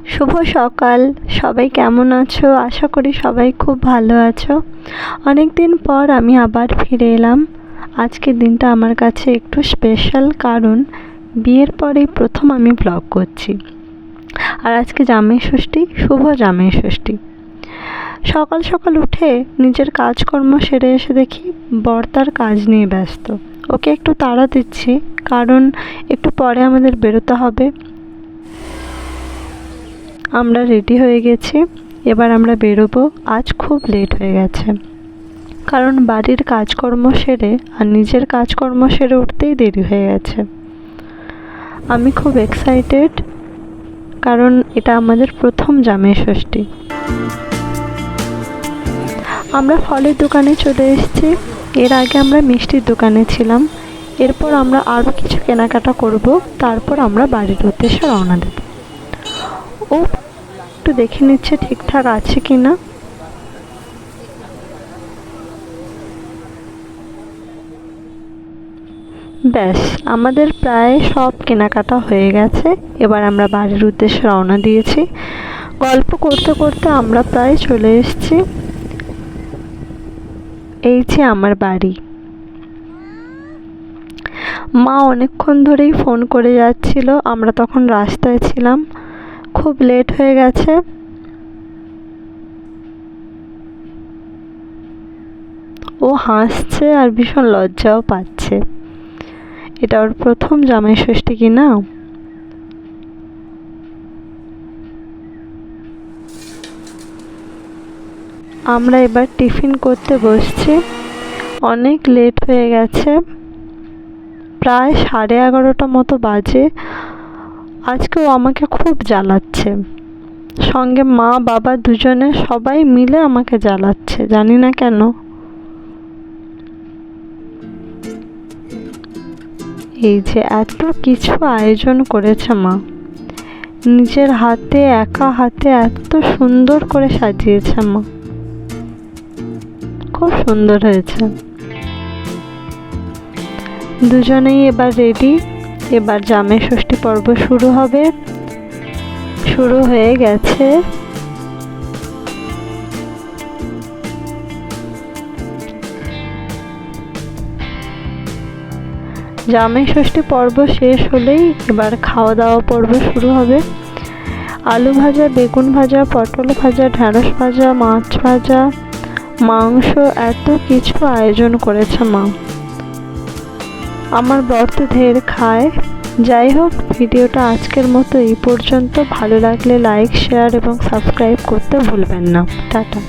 শুভ সকাল। সবাই কেমন আছো? আশা করি সবাই খুব ভালো আছো। অনেক দিন পর আমি আবার ফিরে এলাম। আজকের দিনটা আমার কাছে একটু স্পেশাল, কারণ বিয়ের পরেই প্রথম আমি ব্লগ করছি। আর আজকে জামাই ষষ্ঠী, শুভ জামাই ষষ্ঠী। সকাল সকাল উঠে নিজের কাজকর্ম সেরে এসে দেখি বর তার কাজ নিয়ে ব্যস্ত। ওকে একটু তাড়া দিচ্ছি, কারণ একটু পরে আমাদের বেরোতে হবে। আমরা রেডি হয়ে গেছি, এবার আমরা বেরোবো। আজ খুব লেট হয়ে গেছে, কারণ বাড়ির কাজকর্ম সেরে আর নিজের কাজকর্ম সেরে উঠতেই দেরি হয়ে গেছে। আমি খুব এক্সাইটেড, কারণ এটা আমাদের প্রথম জামাই ষষ্ঠী। আমরা ফলের দোকানে চলে এসেছি। এর আগে আমরা মিষ্টির দোকানে ছিলাম। এরপর আমরা আরও কিছু কেনাকাটা করব, তারপর আমরা বাড়ির উদ্দেশ্যে রওনা দেব। ও একটু দেখে নিচ্ছে ঠিকঠাক আছে কিনা। ব্যাস, আমাদের প্রায় সব কেনাকাটা হয়ে গেছে। এবার আমরা বাড়ির উদ্দেশ্যে রওনা দিয়েছি। গল্প করতে করতে আমরা প্রায় চলে এসেছি। এই যে আমার বাড়ি। মা অনেকক্ষণ ধরেই ফোন করে যাচ্ছিল, আমরা তখন রাস্তায় ছিলাম। খুব লেট হয়ে গেছে। ও হাসছে আর ভীষণ লজ্জাও পাচ্ছে। এটা ওর প্রথম জামাই ষষ্ঠী কিনা। আমরা এবার টিফিন করতে বসছি। অনেক লেট হয়ে গেছে, প্রায় 11:30 মতো বাজে। আজকেও আমাকে খুব জ্বালাচ্ছে, সঙ্গে মা বাবা দুজনে সবাই মিলে আমাকে জ্বালাচ্ছে, জানি না কেন। এই যে এত কিছু আয়োজন করেছে মা, নিজের হাতে একা হাতে এত সুন্দর করে সাজিয়েছে মা। খুব সুন্দর হয়েছে। দুজনেই এবার রেডি। এবার জামাই ষষ্ঠী পর্ব শুরু হবে। শুরু হয়ে গেছে। জামাই ষষ্ঠী পর্ব শেষ হলেই এবার খাওয়া দাওয়া পর্ব শুরু হবে। আলু ভাজা, বেগুন ভাজা, পটল ভাজা, ঢ্যাঁড়স ভাজা, মাছ ভাজা, মাংস, এত কিছু আয়োজন করেছে মা। আমার বর তো ঢের খায়। যাই হোক, ভিডিওটা আজকের মতো এই পর্যন্ত। ভালো লাগলে লাইক, শেয়ার এবং সাবস্ক্রাইব করতে ভুলবেন না। টাটা।